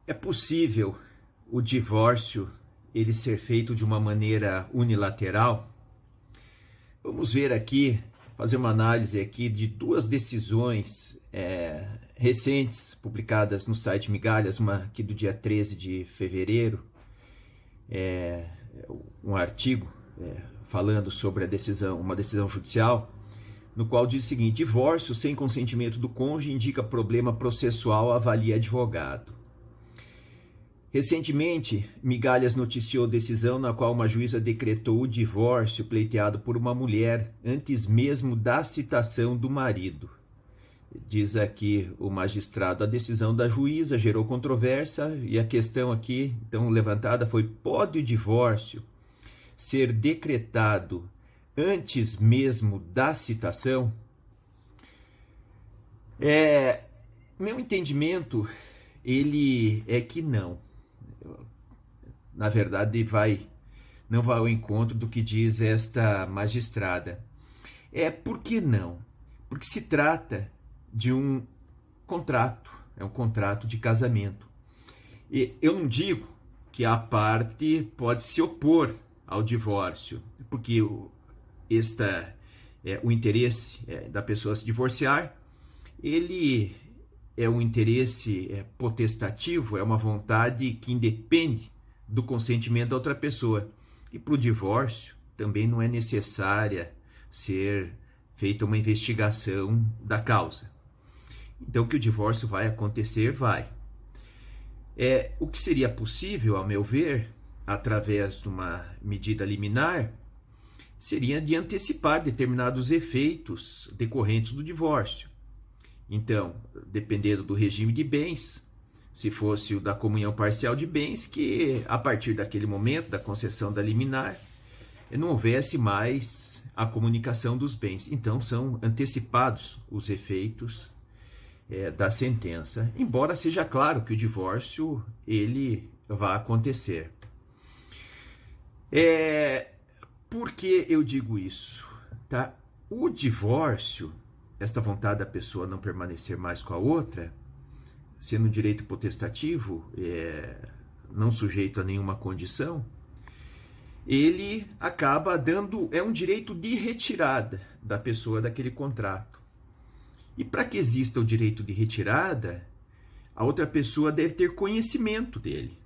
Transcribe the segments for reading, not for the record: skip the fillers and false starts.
É possível o divórcio ele ser feito de uma maneira unilateral? Vamos ver aqui, fazer uma análise aqui de duas decisões recentes, publicadas no site Migalhas, uma aqui do dia 13 de fevereiro, um artigo falando sobre uma decisão judicial, no qual diz o seguinte: divórcio sem consentimento do cônjuge indica problema processual, avalia advogado. Recentemente, Migalhas noticiou decisão na qual uma juíza decretou o divórcio pleiteado por uma mulher antes mesmo da citação do marido. Diz aqui o magistrado: a decisão da juíza gerou controvérsia e a questão aqui, então, levantada foi: pode o divórcio ser decretado antes mesmo da citação? Meu entendimento, ele é que não. Na verdade, não vai ao encontro do que diz esta magistrada. Por que não? Porque se trata de um contrato, é um contrato de casamento. E eu não digo que a parte pode se opor ao divórcio, porque o interesse da pessoa se divorciar, ele é um interesse potestativo, é uma vontade que independe do consentimento da outra pessoa. E para o divórcio também não é necessária ser feita uma investigação da causa. Então, que o divórcio vai acontecer, vai. O que seria possível, ao meu ver, através de uma medida liminar, seria de antecipar determinados efeitos decorrentes do divórcio. Então, dependendo do regime de bens, se fosse o da comunhão parcial de bens, que a partir daquele momento da concessão da liminar, não houvesse mais a comunicação dos bens. Então, são antecipados os efeitos da sentença, embora seja claro que o divórcio ele vai acontecer. Por que eu digo isso? Tá? O divórcio, esta vontade da pessoa não permanecer mais com a outra, sendo direito potestativo, não sujeito a nenhuma condição, ele acaba dando, um direito de retirada da pessoa daquele contrato. E para que exista o direito de retirada, a outra pessoa deve ter conhecimento dele.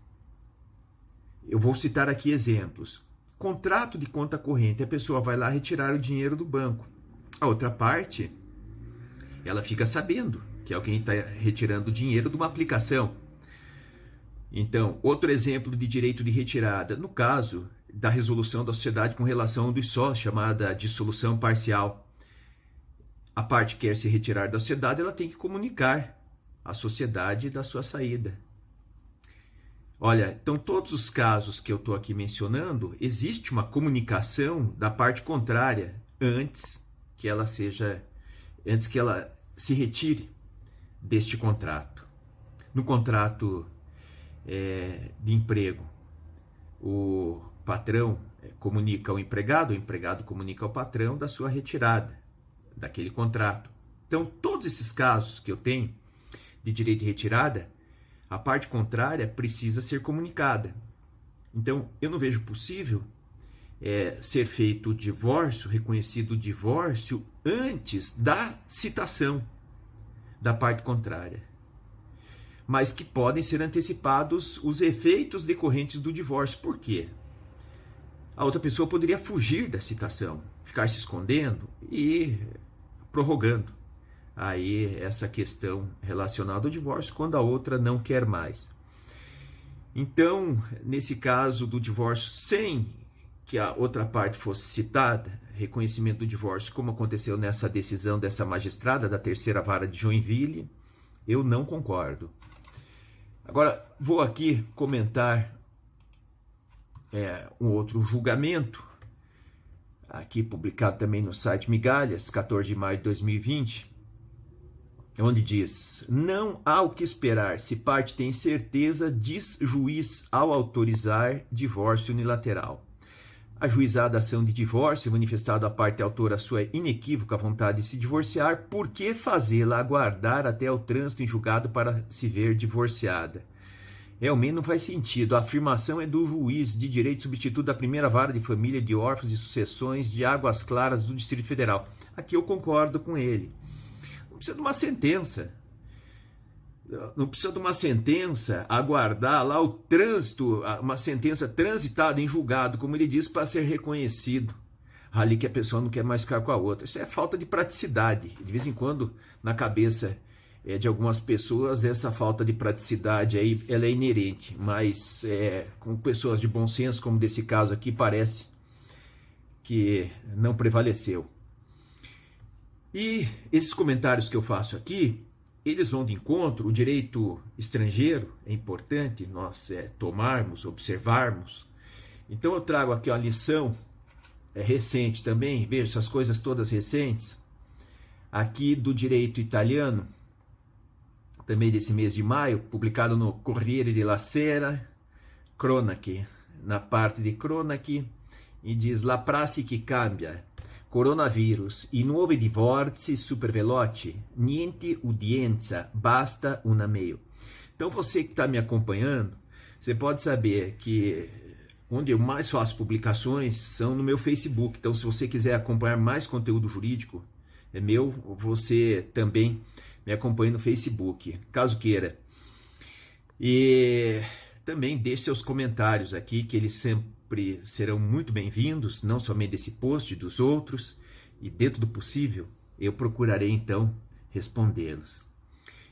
Eu vou citar aqui exemplos. Contrato de conta corrente, a pessoa vai lá retirar o dinheiro do banco. A outra parte, ela fica sabendo que alguém está retirando dinheiro de uma aplicação. Então, outro exemplo de direito de retirada, no caso da resolução da sociedade com relação a um dos sócios, chamada dissolução parcial. A parte que quer se retirar da sociedade, ela tem que comunicar à sociedade da sua saída. Olha, então todos os casos que eu estou aqui mencionando, existe uma comunicação da parte contrária antes que ela se retire deste contrato. No contrato de emprego, o patrão comunica ao empregado, o empregado comunica ao patrão da sua retirada daquele contrato. Então, todos esses casos que eu tenho de direito de retirada, a parte contrária precisa ser comunicada. Então, eu não vejo possível ser feito o divórcio, reconhecido o divórcio, antes da citação da parte contrária. Mas que podem ser antecipados os efeitos decorrentes do divórcio. Por quê? A outra pessoa poderia fugir da citação, ficar se escondendo e prorrogando aí essa questão relacionada ao divórcio quando a outra não quer mais. Então, nesse caso do divórcio sem que a outra parte fosse citada, reconhecimento do divórcio, como aconteceu nessa decisão dessa magistrada da terceira vara de Joinville, eu não concordo. Agora, vou aqui comentar um outro julgamento, aqui publicado também no site Migalhas, 14 de maio de 2020, onde diz: não há o que esperar se parte tem certeza, diz juiz ao autorizar divórcio unilateral. Ajuizada a ação de divórcio, manifestado a parte autora sua inequívoca vontade de se divorciar, por que fazê-la aguardar até o trânsito em julgado para se ver divorciada? Realmente não faz sentido. A afirmação é do juiz de direito substituto da primeira vara de família de órfãos e sucessões de Águas Claras do Distrito Federal. Aqui eu concordo com ele. Não precisa de uma sentença. Não precisa de uma sentença, aguardar lá o trânsito, uma sentença transitada em julgado, como ele diz, para ser reconhecido. Ali que a pessoa não quer mais ficar com a outra. Isso é falta de praticidade. De vez em quando, na cabeça de algumas pessoas, essa falta de praticidade aí, ela é inerente. Mas com pessoas de bom senso, como desse caso aqui, parece que não prevaleceu. E esses comentários que eu faço aqui, eles vão de encontro. O direito estrangeiro é importante nós tomarmos, observarmos. Então eu trago aqui uma lição recente também, veja essas coisas todas recentes, aqui do direito italiano, também desse mês de maio, publicado no Corriere della Sera, Cronache, na parte de Cronache, e diz: La prassi che cambia, coronavirus, i nuovi divorzi super veloci, niente udienza, basta una mail. Então você que está me acompanhando, você pode saber que onde eu mais faço publicações são no meu Facebook. Então, se você quiser acompanhar mais conteúdo jurídico meu, você também me acompanha no Facebook, caso queira. E também deixe seus comentários aqui, que eles sempre serão muito bem-vindos, não somente desse post, dos outros, e dentro do possível, eu procurarei então respondê-los.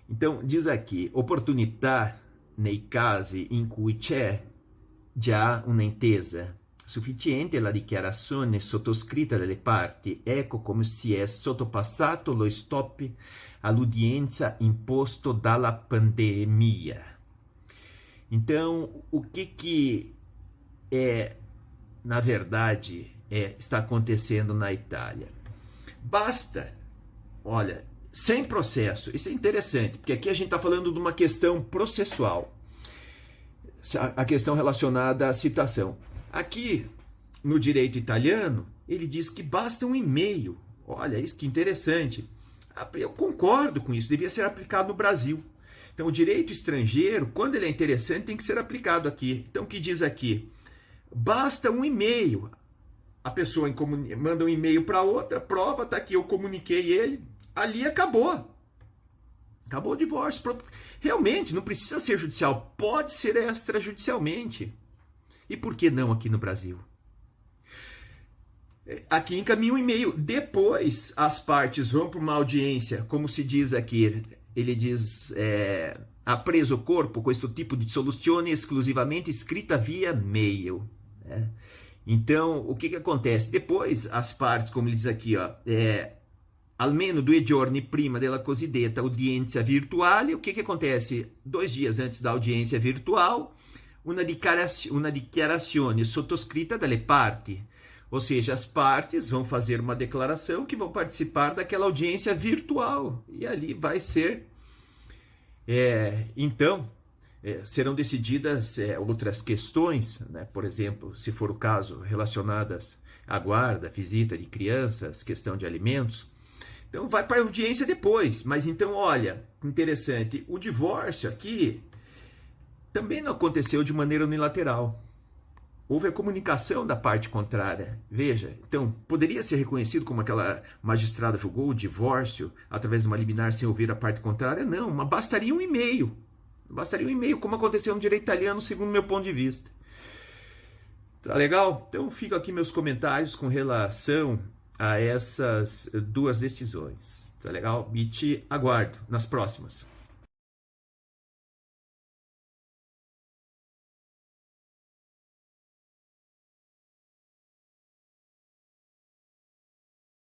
Então, diz aqui: opportunità nei casi in cui c'è già un'intesa sufficiente la dichiarazione sottoscritta dalle parti, ecco come si è sottopassato lo stop all'udienza imposto dalla pandemia. Então, o que na verdade, está acontecendo na Itália? Basta, olha, sem processo. Isso é interessante, porque aqui a gente está falando de uma questão processual. A questão relacionada à citação. Aqui, no direito italiano, ele diz que basta um e-mail. Olha, isso que interessante. Eu concordo com isso, devia ser aplicado no Brasil. Então, o direito estrangeiro, quando ele é interessante, tem que ser aplicado aqui. Então, o que diz aqui? Basta um e-mail. A pessoa manda um e-mail para outra, prova, tá aqui, eu comuniquei ele, ali acabou. Acabou o divórcio. Realmente, não precisa ser judicial, pode ser extrajudicialmente. E por que não aqui no Brasil? Aqui encaminha um e-mail. Depois, as partes vão para uma audiência, como se diz aqui, ele diz, ha preso corpo questo tipo di soluzione esclusivamente scritta via mail. Então, o que acontece? Depois, as partes, como ele diz aqui, ó, almeno 2 giorni prima della cosiddetta udienza virtuale, o que acontece? 2 dias antes da audiência virtual, una dichiarazione sottoscritta dalle parti. Ou seja, as partes vão fazer uma declaração que vão participar daquela audiência virtual. E ali vai ser, serão decididas outras questões, né? Por exemplo, se for o caso, relacionadas à guarda, visita de crianças, questão de alimentos. Então vai para a audiência depois. Mas então, olha, interessante, o divórcio aqui também não aconteceu de maneira unilateral. Houve a comunicação da parte contrária. Veja, então, poderia ser reconhecido como aquela magistrada julgou o divórcio através de uma liminar sem ouvir a parte contrária? Não, mas bastaria um e-mail. Bastaria um e-mail, como aconteceu no direito italiano, segundo o meu ponto de vista. Tá legal? Então, fico aqui meus comentários com relação a essas 2 decisões. Tá legal? E te aguardo nas próximas.